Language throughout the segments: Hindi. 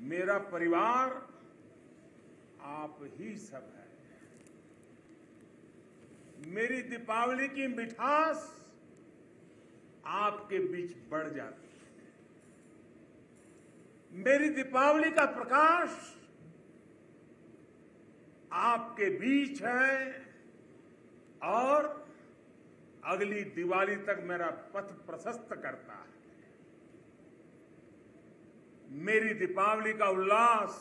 मेरा परिवार आप ही सब है। मेरी दीपावली की मिठास आपके बीच बढ़ जाती है। मेरी दीपावली का प्रकाश आपके बीच है और अगली दिवाली तक मेरा पथ प्रशस्त करता है। मेरी दीपावली का उल्लास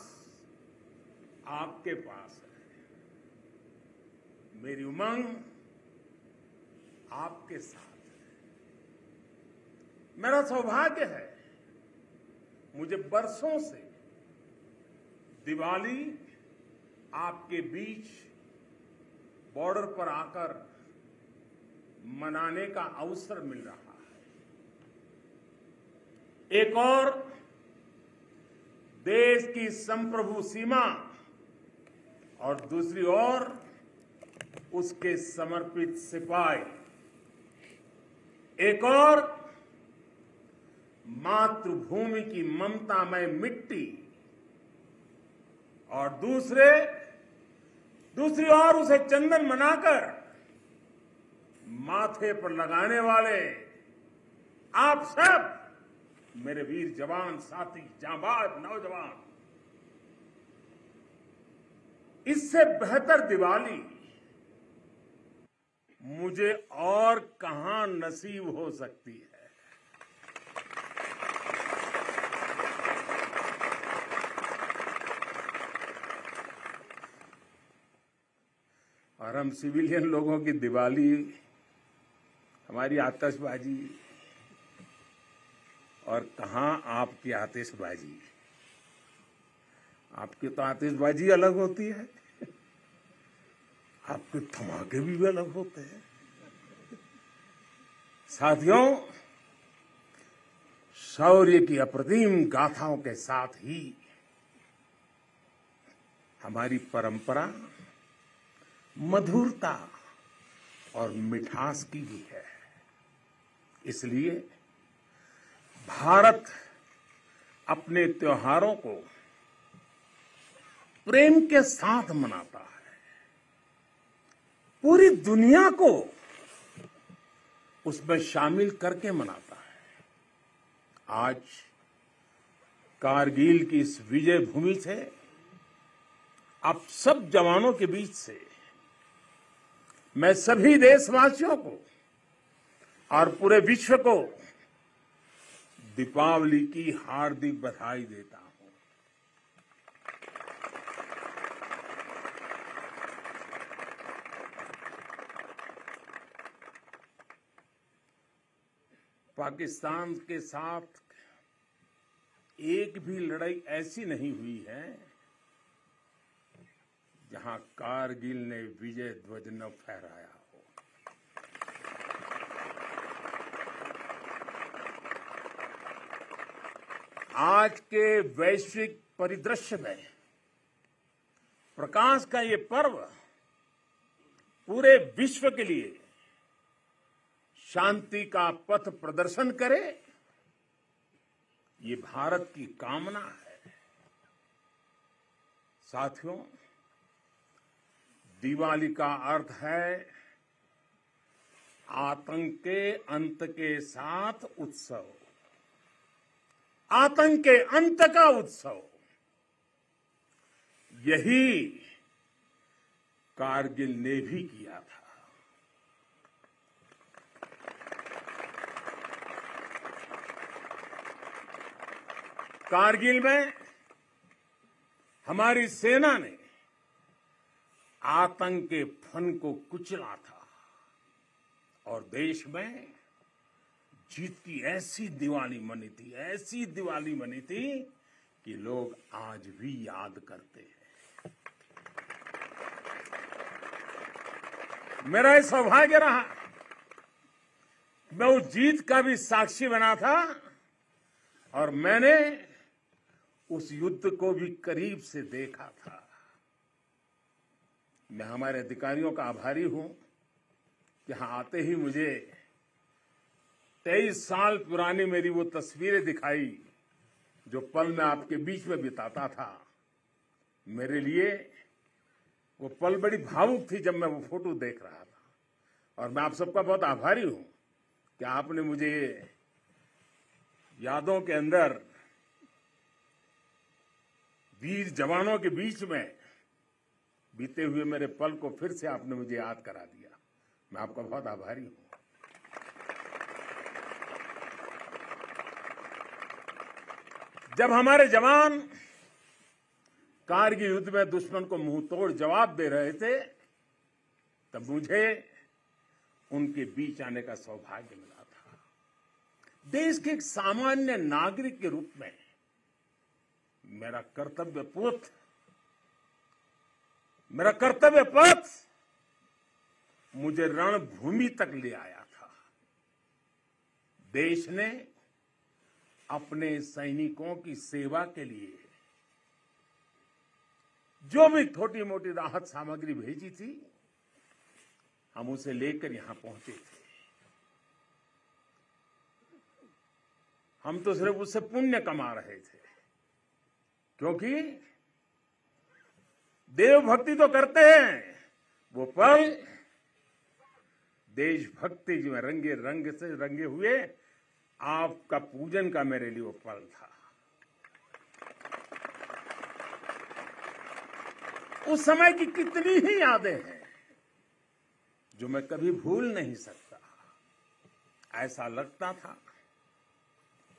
आपके पास है। मेरी उमंग आपके साथ है। मेरा सौभाग्य है, मुझे बरसों से दिवाली आपके बीच बॉर्डर पर आकर मनाने का अवसर मिल रहा है। एक और देश की संप्रभु सीमा और दूसरी ओर उसके समर्पित सिपाही। एक और मातृभूमि की ममतामय मिट्टी और दूसरी ओर उसे चंदन मनाकर माथे पर लगाने वाले आप सब मेरे वीर जवान साथी, जांबाज नौजवान। इससे बेहतर दिवाली मुझे और कहां नसीब हो सकती है। और हम सिविलियन लोगों की दिवाली, हमारी आतिशबाजी, और कहां आपकी आतिशबाजी। आपकी तो आतिशबाजी अलग होती है, आपके धमाके भी अलग होते हैं। साथियों, शौर्य की अप्रतिम गाथाओं के साथ ही हमारी परंपरा मधुरता और मिठास की भी है। इसलिए भारत अपने त्योहारों को प्रेम के साथ मनाता है। पूरी दुनिया को उसमें शामिल करके मनाता है। आज कारगिल की इस विजय भूमि से आप सब जवानों के बीच से मैं सभी देशवासियों को और पूरे विश्व को दीपावली की हार्दिक बधाई देता हूं। पाकिस्तान के साथ एक भी लड़ाई ऐसी नहीं हुई है जहां कारगिल ने विजय ध्वज न फहराया हो। आज के वैश्विक परिदृश्य में प्रकाश का ये पर्व पूरे विश्व के लिए शांति का पथ प्रदर्शन करे, ये भारत की कामना है। साथियों, दिवाली का अर्थ है आतंक के अंत के साथ उत्सव, आतंक के अंत का उत्सव। यही कारगिल ने भी किया था। कारगिल में हमारी सेना ने आतंक के फन को कुचला था और देश में जीत की ऐसी दिवाली मनी थी, ऐसी दिवाली मनी थी कि लोग आज भी याद करते हैं। मेरा ये सौभाग्य रहा, मैं उस जीत का भी साक्षी बना था और मैंने उस युद्ध को भी करीब से देखा था। मैं हमारे अधिकारियों का आभारी हूं, यहां आते ही मुझे 23 साल पुरानी मेरी वो तस्वीरें दिखाई जो पल मैं आपके बीच में बिताता था, मेरे लिए वो पल बड़ी भावुक थी जब मैं वो फोटो देख रहा था। और मैं आप सबका बहुत आभारी हूं कि आपने मुझे यादों के अंदर वीर जवानों के बीच में बीते हुए मेरे पल को फिर से आपने मुझे याद करा दिया। मैं आपका बहुत आभारी हूं। जब हमारे जवान कारगिल युद्ध में दुश्मन को मुंह तोड़ जवाब दे रहे थे, तब मुझे उनके बीच आने का सौभाग्य मिला था। देश के एक सामान्य नागरिक के रूप में मेरा कर्तव्य पथ मुझे रणभूमि तक ले आया था। देश ने अपने सैनिकों की सेवा के लिए जो भी छोटी मोटी राहत सामग्री भेजी थी, हम उसे लेकर यहां पहुंचे थे। हम तो सिर्फ उससे पुण्य कमा रहे थे, क्योंकि देवभक्ति तो करते हैं, वो पल देशभक्ति में रंगे हुए आपका पूजन का मेरे लिए वो पल था। उस समय की कितनी ही यादें हैं जो मैं कभी भूल नहीं सकता। ऐसा लगता था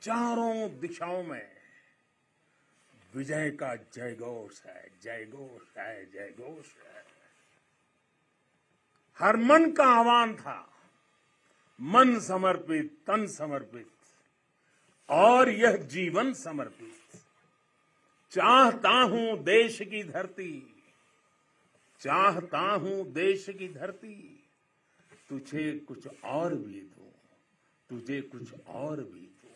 चारों दिशाओं में विजय का जयघोष है, जयघोष है, जयघोष है। हर मन का आह्वान था, मन समर्पित, तन समर्पित और यह जीवन समर्पित। चाहता हूं देश की धरती, चाहता हूं देश की धरती, तुझे कुछ और भी दूं, तुझे कुछ और भी दूं।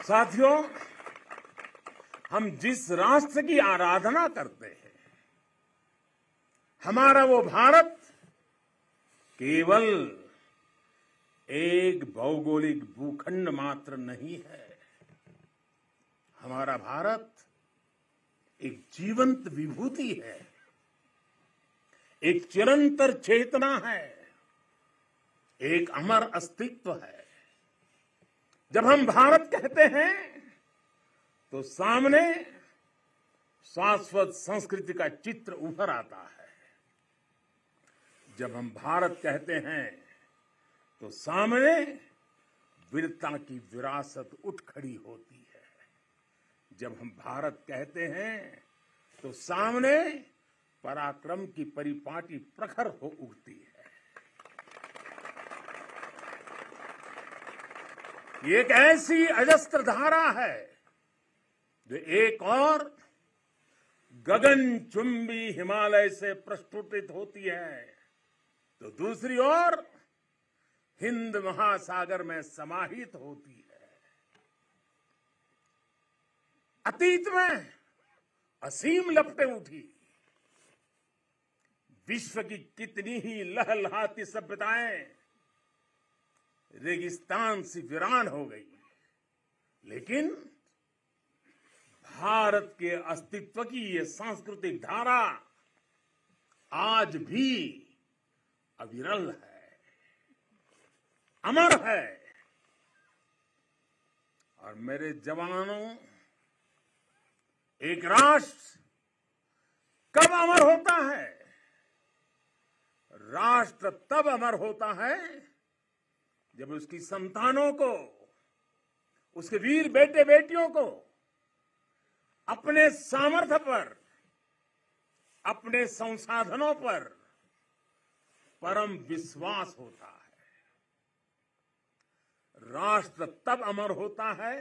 साथियों, हम जिस राष्ट्र की आराधना करते हैं, हमारा वो भारत केवल एक भौगोलिक भूखंड मात्र नहीं है। हमारा भारत एक जीवंत विभूति है, एक चिरंतर चेतना है, एक अमर अस्तित्व है। जब हम भारत कहते हैं तो सामने शाश्वत संस्कृति का चित्र उभर आता है। जब हम भारत कहते हैं तो सामने वीरता की विरासत उठ खड़ी होती है। जब हम भारत कहते हैं तो सामने पराक्रम की परिपाटी प्रखर हो उठती है। ये एक ऐसी अजस्त्र धारा है जो एक और गगनचुंबी हिमालय से प्रस्फुटित होती है, तो दूसरी ओर हिंद महासागर में समाहित होती है। अतीत में असीम लपटें उठी, विश्व की कितनी ही लहलहाती सभ्यताएं रेगिस्तान सी वीरान हो गई, लेकिन भारत के अस्तित्व की ये सांस्कृतिक धारा आज भी अविरल है, अमर है। और मेरे जवानों, एक राष्ट्र कब अमर होता है? राष्ट्र तब अमर होता है जब उसकी संतानों को, उसके वीर बेटे बेटियों को अपने सामर्थ्य पर, अपने संसाधनों पर परम विश्वास होता है। राष्ट्र तब अमर होता है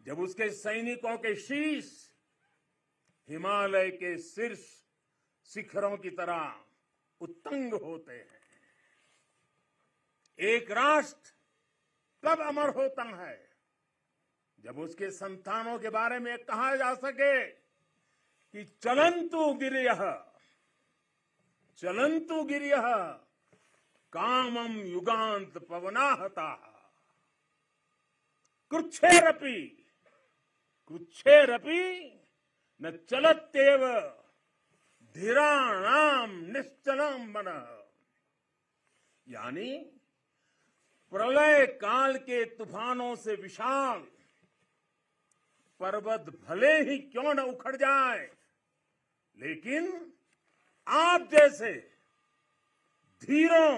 जब उसके सैनिकों के शीश हिमालय के शीर्ष शिखरों की तरह उत्तुंग होते हैं। एक राष्ट्र तब अमर होता है जब उसके संतानों के बारे में कहा जा सके कि चलन्तु गिरयः, चलन्तु गिरयः कामम युगांत पवनाहता कृच्छेरपि न चलत्येव धीराणाम निश्चलम मनः। यानी प्रलय काल के तूफानों से विशाल पर्वत भले ही क्यों न उखड़ जाए, लेकिन आप जैसे धीरों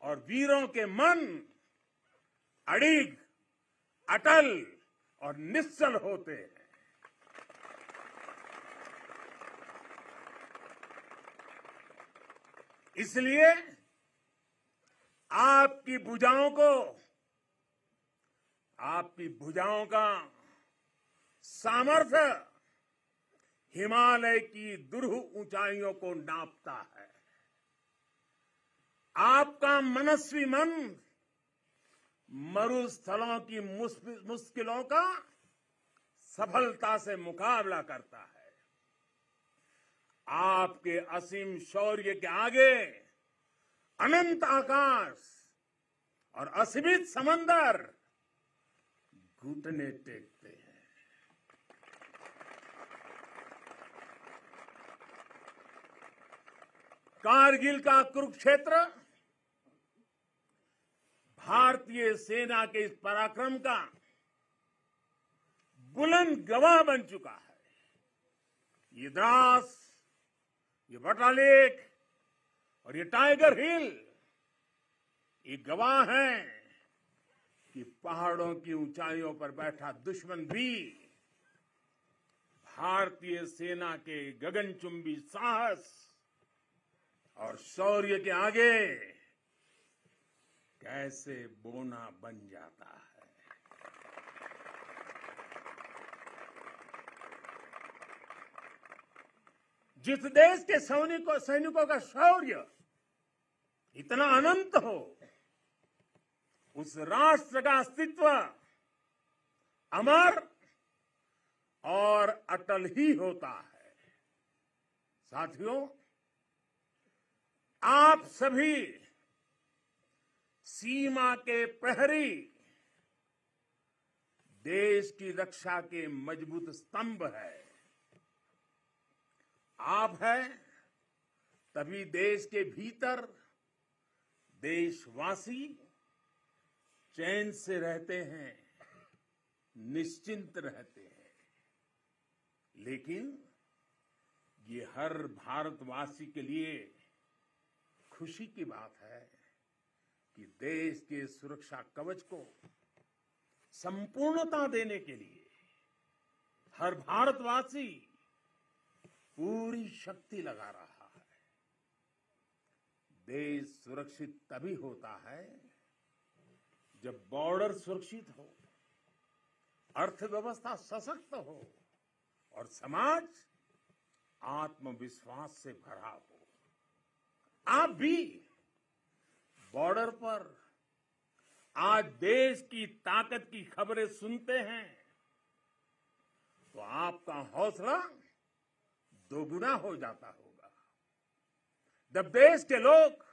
और वीरों के मन अड़िग, अटल और निश्चल होते हैं। इसलिए आपकी भुजाओं का सामर्थ्य हिमालय की दुरूह ऊंचाइयों को नापता है। आपका मनस्वी मन मरुस्थलों की मुश्किलों का सफलता से मुकाबला करता है। आपके असीम शौर्य के आगे अनंत आकाश और असीमित समंदर घुटने टेकते हैं। कारगिल का कुरुक्षेत्र भारतीय सेना के इस पराक्रम का बुलंद गवाह बन चुका है। ये द्रास, ये बटालेक और ये टाइगर हिल ये गवाह हैं कि पहाड़ों की ऊंचाइयों पर बैठा दुश्मन भी भारतीय सेना के गगनचुंबी साहस और शौर्य के आगे कैसे बोना बन जाता है। जिस देश के सैनिकों का शौर्य इतना अनंत हो, उस राष्ट्र का अस्तित्व अमर और अटल ही होता है। साथियों, आप सभी सीमा के प्रहरी, देश की रक्षा के मजबूत स्तंभ है। आप हैं, तभी देश के भीतर देशवासी चैन से रहते हैं, निश्चिंत रहते हैं। लेकिन ये हर भारतवासी के लिए खुशी की बात है कि देश के सुरक्षा कवच को संपूर्णता देने के लिए हर भारतवासी पूरी शक्ति लगा रहा है। देश सुरक्षित तभी होता है जब बॉर्डर सुरक्षित हो, अर्थव्यवस्था सशक्त हो और समाज आत्मविश्वास से भरा हो। आप भी बॉर्डर पर आज देश की ताकत की खबरें सुनते हैं तो आपका हौसला दोगुना हो जाता होगा। जब देश के लोग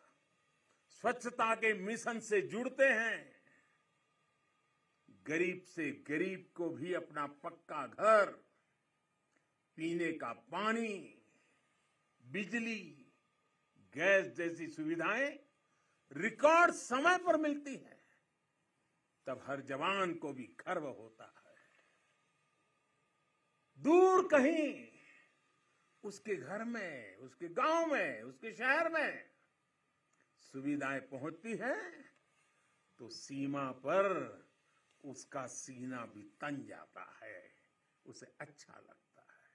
स्वच्छता के मिशन से जुड़ते हैं, गरीब से गरीब को भी अपना पक्का घर, पीने का पानी, बिजली, गैस जैसी सुविधाएं रिकॉर्ड समय पर मिलती हैं, तब हर जवान को भी गर्व होता है। दूर कहीं उसके घर में, उसके गांव में, उसके शहर में सुविधाएं पहुंचती है तो सीमा पर उसका सीना भी तन जाता है, उसे अच्छा लगता है।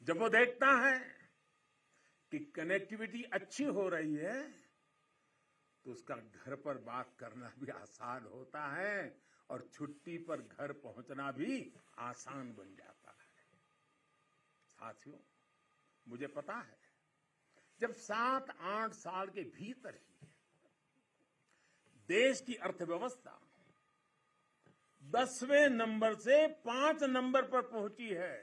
जब वो देखता है कि कनेक्टिविटी अच्छी हो रही है तो उसका घर पर बात करना भी आसान होता है और छुट्टी पर घर पहुंचना भी आसान बन जाता है। साथियों, मुझे पता है जब 7-8 साल के भीतर ही देश की अर्थव्यवस्था 10वें नंबर से 5 नंबर पर पहुंची है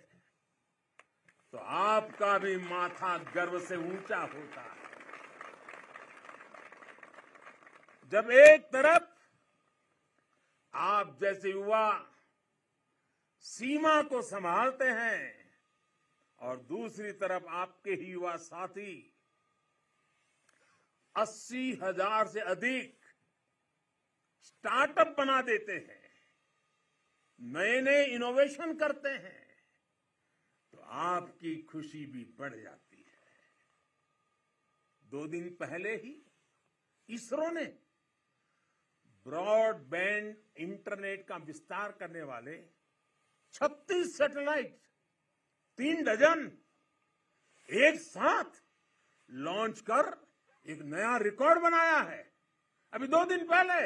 तो आपका भी माथा गर्व से ऊंचा होता है। जब एक तरफ आप जैसे युवा सीमा को संभालते हैं और दूसरी तरफ आपके ही युवा साथी 80,000 से अधिक स्टार्टअप बना देते हैं, नए नए इनोवेशन करते हैं, तो आपकी खुशी भी बढ़ जाती है। 2 दिन पहले ही इसरो ने ब्रॉडबैंड इंटरनेट का विस्तार करने वाले 36 सैटेलाइट 3 डजन एक साथ लॉन्च कर एक नया रिकॉर्ड बनाया है। अभी 2 दिन पहले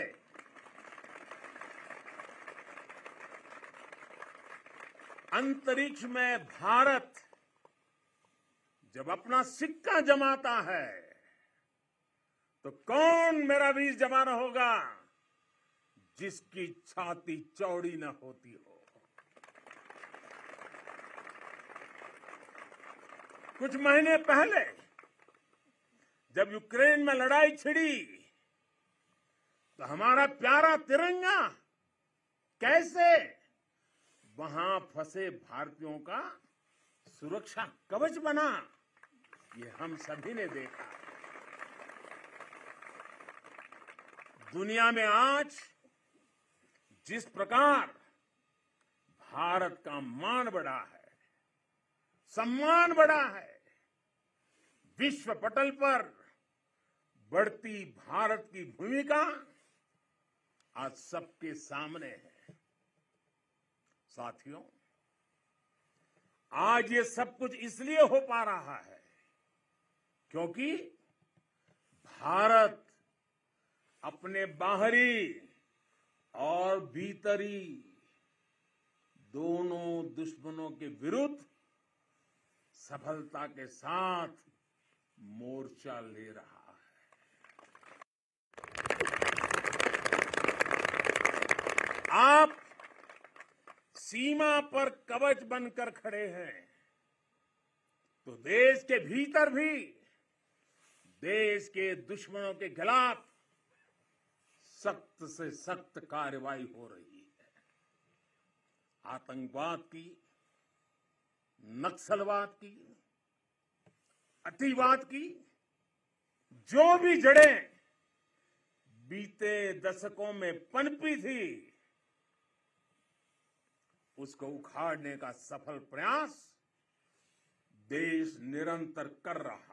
अंतरिक्ष में भारत जब अपना सिक्का जमाता है तो कौन मेरा वीर जवान होगा जिसकी छाती चौड़ी न होती हो। कुछ महीने पहले जब यूक्रेन में लड़ाई छिड़ी तो हमारा प्यारा तिरंगा कैसे वहां फंसे भारतीयों का सुरक्षा कवच बना, ये हम सभी ने देखा। दुनिया में आज जिस प्रकार भारत का मान बढ़ा है, सम्मान बढ़ा है, विश्व पटल पर बढ़ती भारत की भूमिका आज सबके सामने है। साथियों, आज ये सब कुछ इसलिए हो पा रहा है क्योंकि भारत अपने बाहरी और भीतरी दोनों दुश्मनों के विरुद्ध सफलता के साथ मोर्चा ले रहा है। आप सीमा पर कवच बनकर खड़े हैं तो देश के भीतर भी देश के दुश्मनों के खिलाफ सख्त से सख्त कार्रवाई हो रही है। आतंकवाद की, नक्सलवाद की, अतिवाद की जो भी जड़ें बीते दशकों में पनपी थी, उसको उखाड़ने का सफल प्रयास देश निरंतर कर रहा है।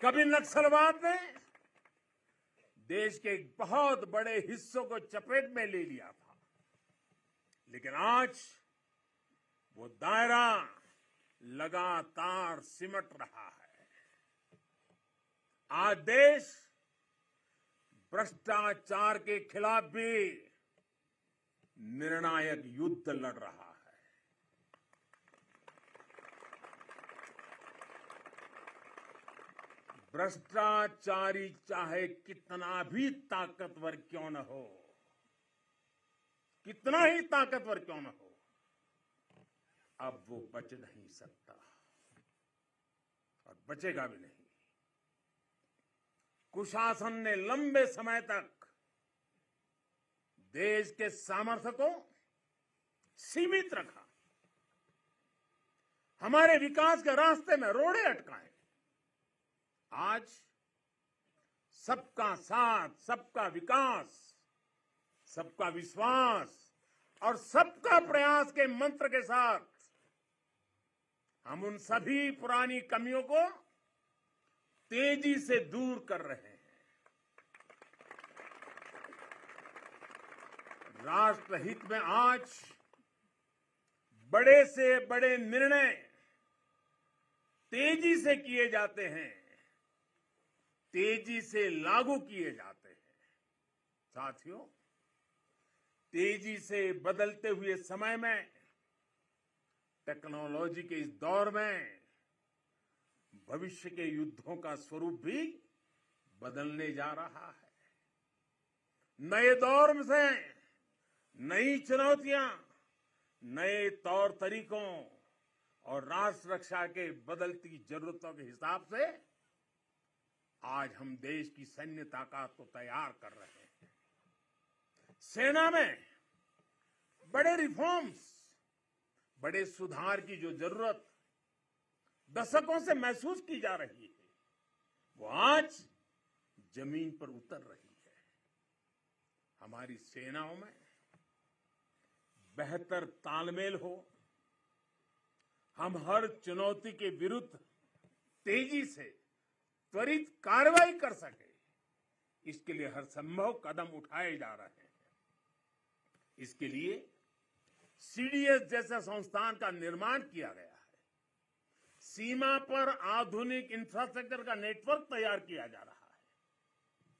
कभी नक्सलवाद ने देश के एक बहुत बड़े हिस्सों को चपेट में ले लिया था, लेकिन आज वो दायरा लगातार सिमट रहा है। आज देश भ्रष्टाचार के खिलाफ भी निर्णायक युद्ध लड़ रहा है। भ्रष्टाचारी चाहे कितना भी ताकतवर क्यों न हो, कितना ही ताकतवर क्यों न हो, अब वो बच नहीं सकता और बचेगा भी नहीं। कुशासन ने लंबे समय तक देश के सामर्थ्य को सीमित रखा, हमारे विकास के रास्ते में रोड़े अटकाए। आज सबका साथ, सबका विकास, सबका विश्वास और सबका प्रयास के मंत्र के साथ हम उन सभी पुरानी कमियों को तेजी से दूर कर रहे हैं। राष्ट्र हित में आज बड़े से बड़े निर्णय तेजी से किए जाते हैं, तेजी से लागू किए जाते हैं। साथियों, तेजी से बदलते हुए समय में, टेक्नोलॉजी के इस दौर में भविष्य के युद्धों का स्वरूप भी बदलने जा रहा है। नए दौर से नई चुनौतियां, नए तौर तरीकों और राष्ट्र रक्षा के बदलती जरूरतों के हिसाब से आज हम देश की सैन्य ताकत को तैयार कर रहे हैं। सेना में बड़े रिफॉर्म्स, बड़े सुधार की जो जरूरत दशकों से महसूस की जा रही है, वो आज जमीन पर उतर रही है। हमारी सेनाओं में बेहतर तालमेल हो, हम हर चुनौती के विरुद्ध तेजी से त्वरित कार्रवाई कर सके, इसके लिए हर संभव कदम उठाए जा रहे हैं। इसके लिए सीडीएस जैसा संस्थान का निर्माण किया गया है। सीमा पर आधुनिक इंफ्रास्ट्रक्चर का नेटवर्क तैयार किया जा रहा है,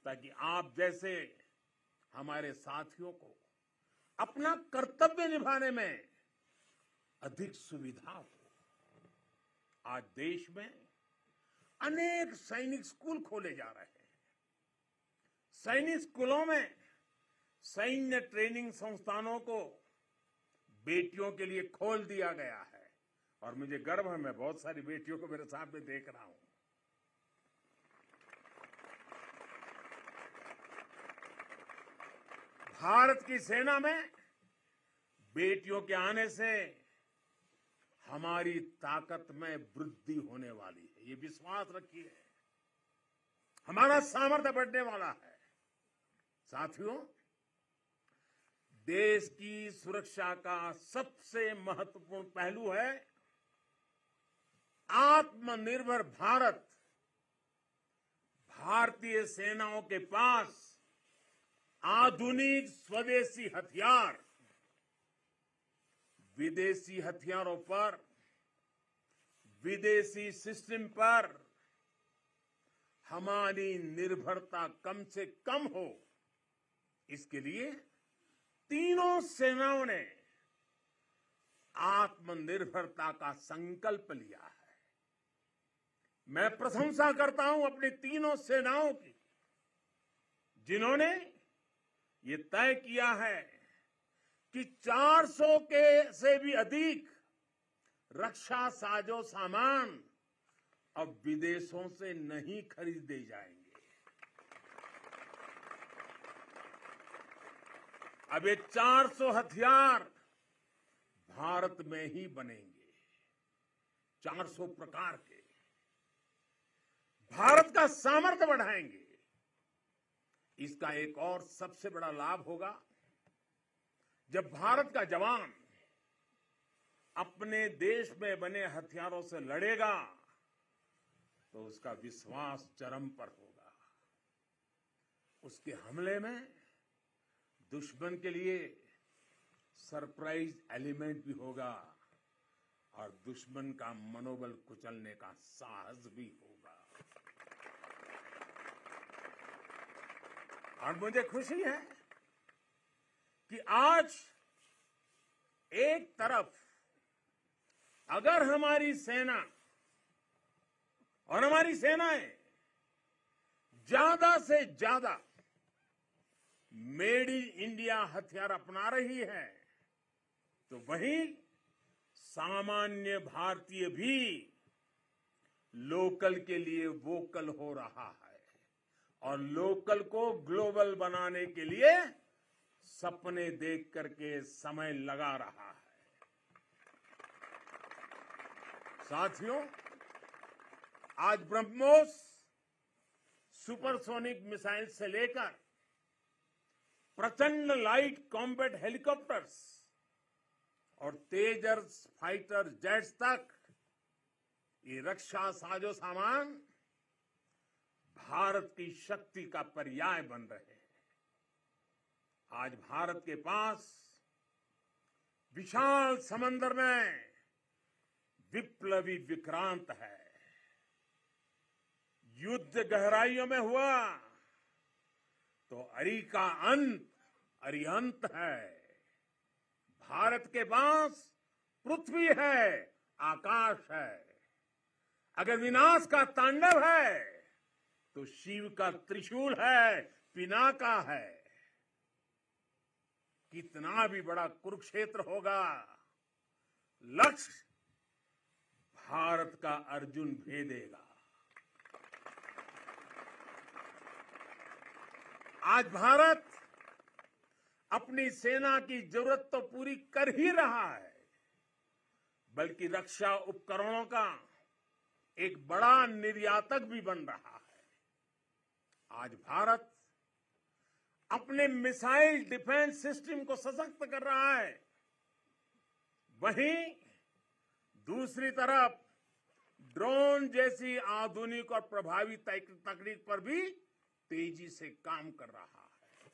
ताकि आप जैसे हमारे साथियों को अपना कर्तव्य निभाने में अधिक सुविधा हो। आज देश में अनेक सैनिक स्कूल खोले जा रहे हैं। सैनिक स्कूलों में सैन्य ट्रेनिंग संस्थानों को बेटियों के लिए खोल दिया गया है और मुझे गर्व है, मैं बहुत सारी बेटियों को मेरे सामने देख रहा हूं। भारत की सेना में बेटियों के आने से हमारी ताकत में वृद्धि होने वाली है, ये विश्वास रखिए। हमारा सामर्थ्य बढ़ने वाला है। साथियों, देश की सुरक्षा का सबसे महत्वपूर्ण पहलू है आत्मनिर्भर भारत। भारतीय सेनाओं के पास आधुनिक स्वदेशी हथियार, विदेशी हथियारों पर, विदेशी सिस्टम पर हमारी निर्भरता कम से कम हो, इसके लिए तीनों सेनाओं ने आत्मनिर्भरता का संकल्प लिया है। मैं प्रशंसा करता हूं अपनी तीनों सेनाओं की, जिन्होंने ये तय किया है कि 400 के से भी अधिक रक्षा साजो सामान अब विदेशों से नहीं खरीदे जाएंगे। अब ये 400 हथियार भारत में ही बनेंगे, 400 प्रकार के। भारत का सामर्थ्य बढ़ाएंगे। इसका एक और सबसे बड़ा लाभ होगा, जब भारत का जवान अपने देश में बने हथियारों से लड़ेगा तो उसका विश्वास चरम पर होगा। उसके हमले में दुश्मन के लिए सरप्राइज एलिमेंट भी होगा और दुश्मन का मनोबल कुचलने का साहस भी होगा। और मुझे खुशी है कि आज एक तरफ अगर हमारी सेना और हमारी सेनाएं ज्यादा से ज्यादा मेड इन इंडिया हथियार अपना रही है, तो वहीं सामान्य भारतीय भी लोकल के लिए वोकल हो रहा है और लोकल को ग्लोबल बनाने के लिए सपने देख करके समय लगा रहा है। साथियों, आज ब्रह्मोस सुपरसोनिक मिसाइल से लेकर प्रचंड लाइट कॉम्बैट हेलीकॉप्टर्स और तेजस फाइटर जेट्स तक ये रक्षा साजो सामान भारत की शक्ति का पर्याय बन रहे हैं। आज भारत के पास विशाल समंदर में विप्लवी विक्रांत है। युद्ध गहराइयों में हुआ तो अरी का अंत अरिहंत है। भारत के पास पृथ्वी है, आकाश है। अगर विनाश का तांडव है तो शिव का त्रिशूल है, पिनाका है। कितना भी बड़ा कुरुक्षेत्र होगा, लक्ष्य भारत का अर्जुन भेदेगा। आज भारत अपनी सेना की जरूरत तो पूरी कर ही रहा है, बल्कि रक्षा उपकरणों का एक बड़ा निर्यातक भी बन रहा है। आज भारत अपने मिसाइल डिफेंस सिस्टम को सशक्त कर रहा है, वहीं दूसरी तरफ ड्रोन जैसी आधुनिक और प्रभावी तकनीक पर भी तेजी से काम कर रहा है।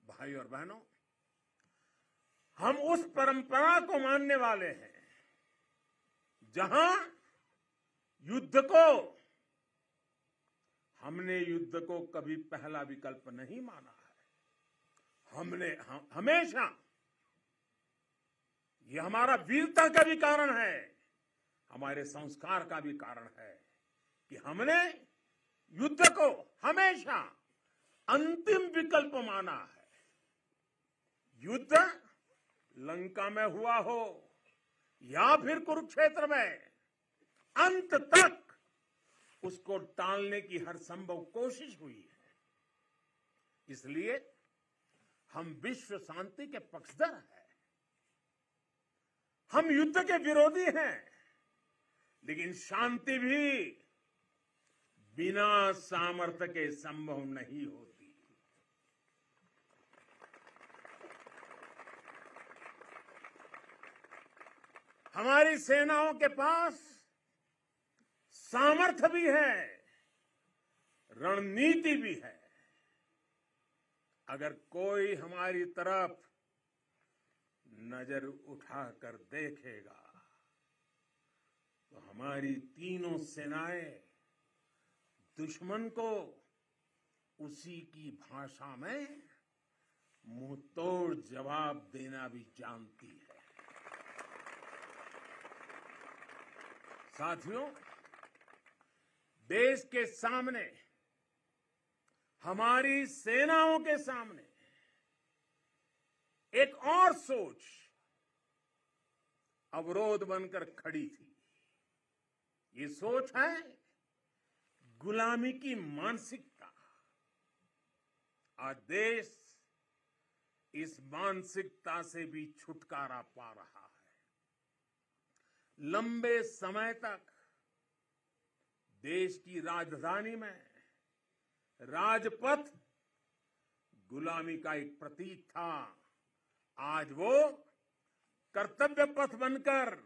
भाई और बहनों, हम उस परंपरा को मानने वाले हैं जहां हमने युद्ध को कभी पहला विकल्प नहीं माना है। हमने हमेशा, यह हमारा वीरता का भी कारण है, हमारे संस्कार का भी कारण है कि हमने युद्ध को हमेशा अंतिम विकल्प माना है। युद्ध लंका में हुआ हो या फिर कुरुक्षेत्र में, अंत तक उसको टालने की हर संभव कोशिश हुई है। इसलिए हम विश्व शांति के पक्षधर हैं। हम युद्ध के विरोधी हैं, लेकिन शांति भी बिना सामर्थ्य के संभव नहीं होती। हमारी सेनाओं के पास सामर्थ्य भी है, रणनीति भी है। अगर कोई हमारी तरफ नजर उठाकर देखेगा तो हमारी तीनों सेनाएं दुश्मन को उसी की भाषा में मुंहतोड़ जवाब देना भी जानती है। साथियों, देश के सामने, हमारी सेनाओं के सामने एक और सोच अवरोध बनकर खड़ी थी। ये सोच है गुलामी की मानसिकता। आज देश इस मानसिकता से भी छुटकारा पा रहा है। लंबे समय तक देश की राजधानी में राजपथ गुलामी का एक प्रतीक था। आज वो कर्तव्य पथ बनकर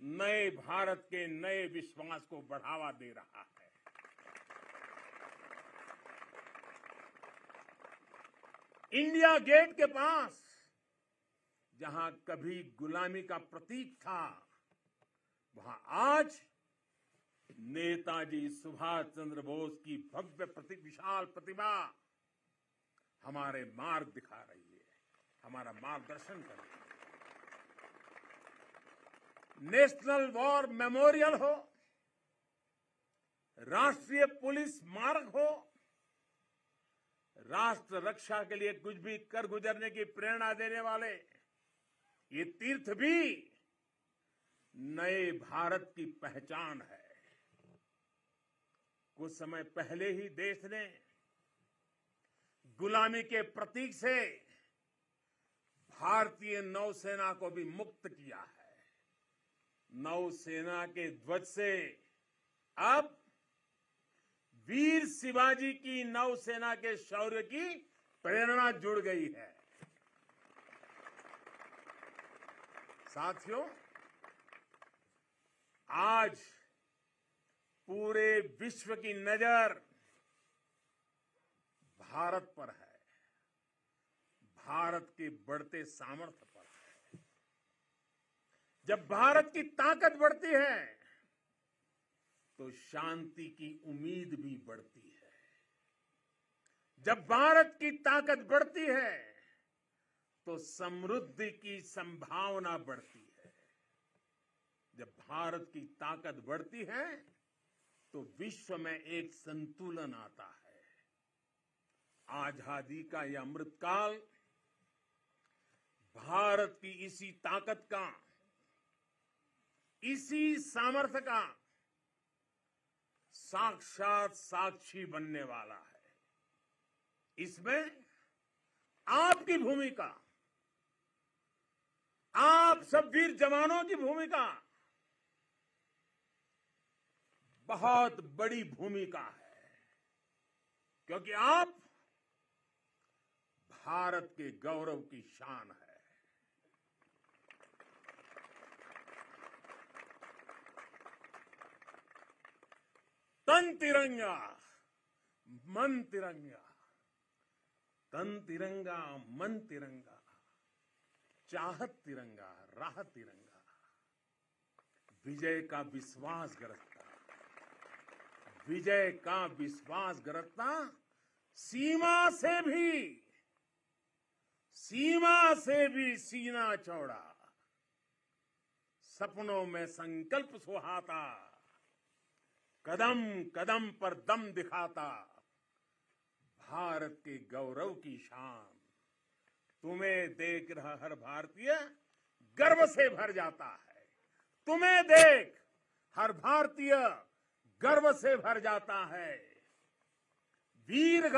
नए भारत के नए विश्वास को बढ़ावा दे रहा है। इंडिया गेट के पास जहां कभी गुलामी का प्रतीक था, वहां आज नेताजी सुभाष चंद्र बोस की भव्य विशाल प्रतिमा हमारे मार्ग दिखा रही है, हमारा मार्गदर्शन कर रही है। नेशनल वॉर मेमोरियल हो, राष्ट्रीय पुलिस स्मारक हो, राष्ट्र रक्षा के लिए कुछ भी कर गुजरने की प्रेरणा देने वाले ये तीर्थ भी नए भारत की पहचान है। कुछ समय पहले ही देश ने गुलामी के प्रतीक से भारतीय नौसेना को भी मुक्त किया है। नौसेना के ध्वज से अब वीर शिवाजी की नौसेना के शौर्य की प्रेरणा जुड़ गई है। साथियों, आज पूरे विश्व की नजर भारत पर है, भारत के बढ़ते सामर्थ्य पर है। जब भारत की ताकत बढ़ती है तो शांति की उम्मीद भी बढ़ती है। जब भारत की ताकत बढ़ती है तो समृद्धि की संभावना बढ़ती है। जब भारत की ताकत बढ़ती है तो विश्व में एक संतुलन आता है। आजादी का यह अमृतकाल भारत की इसी ताकत का, इसी सामर्थ्य का साक्षात साक्षी बनने वाला है। इसमें आपकी भूमिका, आप सब वीर जवानों की भूमिका बहुत बड़ी भूमिका है, क्योंकि आप भारत के गौरव की शान है। तन तिरंगा मन तिरंगा, तन तिरंगा मन तिरंगा, चाहत तिरंगा राह तिरंगा, विजय का विश्वास गरजता, विजय का विश्वास गरजता, सीमा से भी सीना चौड़ा, सपनों में संकल्प सुहाता, कदम कदम पर दम दिखाता, भारत के गौरव की शान। तुम्हें देख रहा हर भारतीय गर्व से भर जाता है, तुम्हें देख हर भारतीय गर्व से भर जाता है। वीर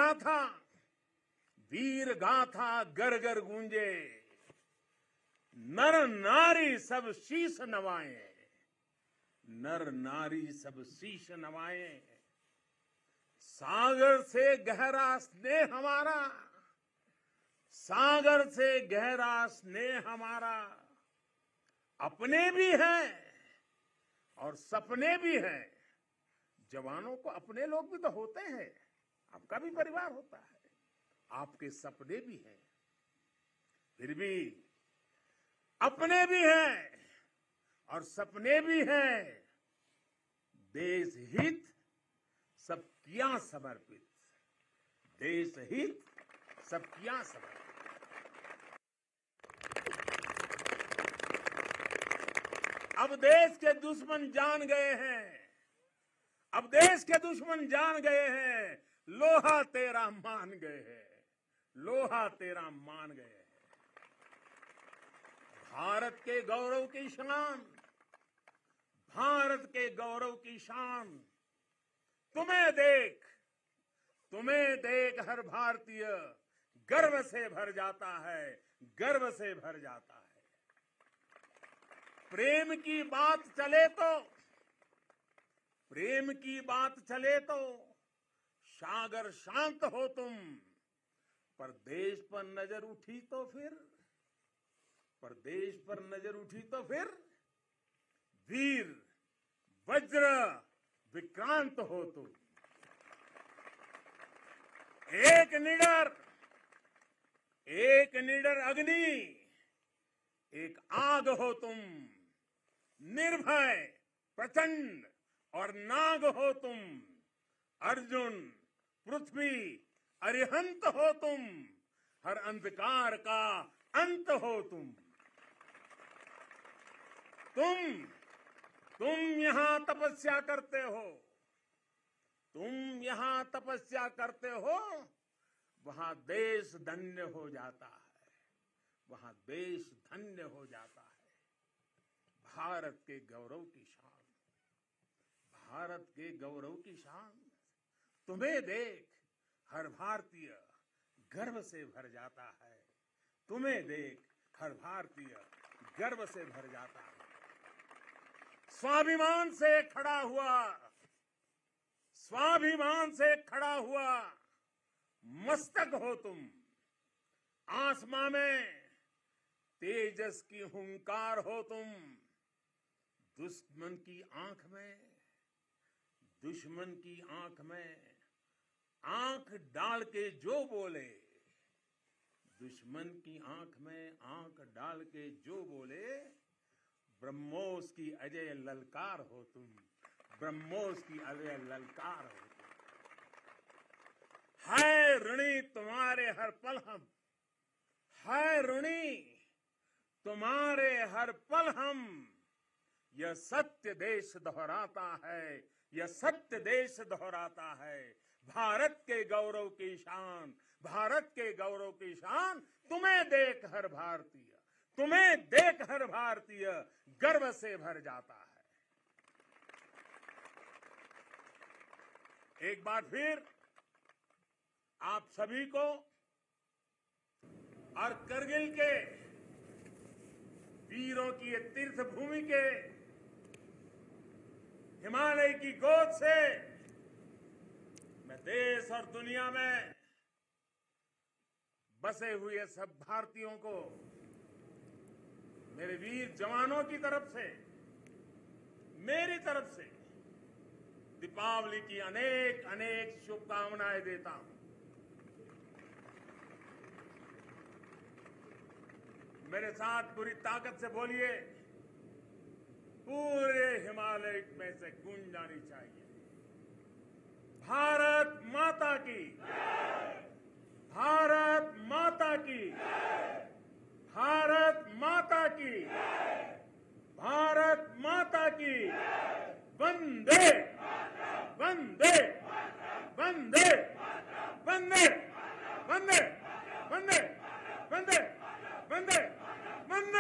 गाथा गर गर गूंजे, नर नारी सब शीश नवाएं, नर नारी सब शीश नवाएं। सागर से गहरा स्नेह हमारा, सागर से गहरा स्नेह हमारा, अपने भी हैं और सपने भी हैं। जवानों को अपने लोग भी तो होते हैं, आपका भी परिवार होता है, आपके सपने भी हैं, फिर भी अपने भी हैं और सपने भी हैं। देश हित सब किया समर्पित, देश हित सब किया समर्पित। अब देश के दुश्मन जान गए हैं, अब देश के दुश्मन जान गए हैं, लोहा तेरा मान गए हैं, लोहा तेरा मान गए हैं। भारत के गौरव की शान, भारत के गौरव की शान। तुम्हें देख हर भारतीय गर्व से भर जाता है, गर्व से भर जाता है। प्रेम की बात चले तो सागर शांत हो तुम, पर देश पर नजर उठी तो फिर वीर वज्र विक्रांत हो तुम। एक निडर अग्नि, एक आग हो तुम, निर्भय प्रचंड और नाग हो तुम। अर्जुन पृथ्वी अरिहंत हो तुम, हर अंधकार का अंत हो तुम। तुम यहां तपस्या करते हो, वहां देश धन्य हो जाता है, वहां देश धन्य हो जाता है। भारत के गौरव की शान, भारत के गौरव की शान। तुम्हें देख हर भारतीय गर्व से भर जाता है, तुम्हें देख हर भारतीय गर्व से भर जाता है। स्वाभिमान से खड़ा हुआ मस्तक हो तुम। आसमां में तेजस की हुंकार हो तुम। दुश्मन की आंख में आंख डाल के जो बोले, दुश्मन की आंख में आंख डाल के जो बोले, ब्रह्मोस की अजय ललकार हो तुम, ब्रह्मोस की अजय ललकार हो तुम। है ऋणी तुम्हारे हर पल हम, है ऋणी तुम्हारे हर पल हम। यह सत्य देश दोहराता है, यह सत्य देश दोहराता है। भारत के गौरव की शान, भारत के गौरव की शान। तुम्हें देख हर भारतीय गर्व से भर जाता है। एक बार फिर आप सभी को और करगिल के वीरों की ये तीर्थ भूमि के हिमालय की गोद से मैं देश और दुनिया में बसे हुए सब भारतीयों को मेरे वीर जवानों की तरफ से, मेरी तरफ से दीपावली की अनेक अनेक शुभकामनाएं देता हूं। मेरे साथ पूरी ताकत से बोलिए, पूरे हिमालय में से गूंज जानी चाहिए, भारत माता की, भारत माता की, भारत माता की, भारत माता की, वंदे वंदे वंदे वंदे वंदे वंदे वंदे वंदे वंदे।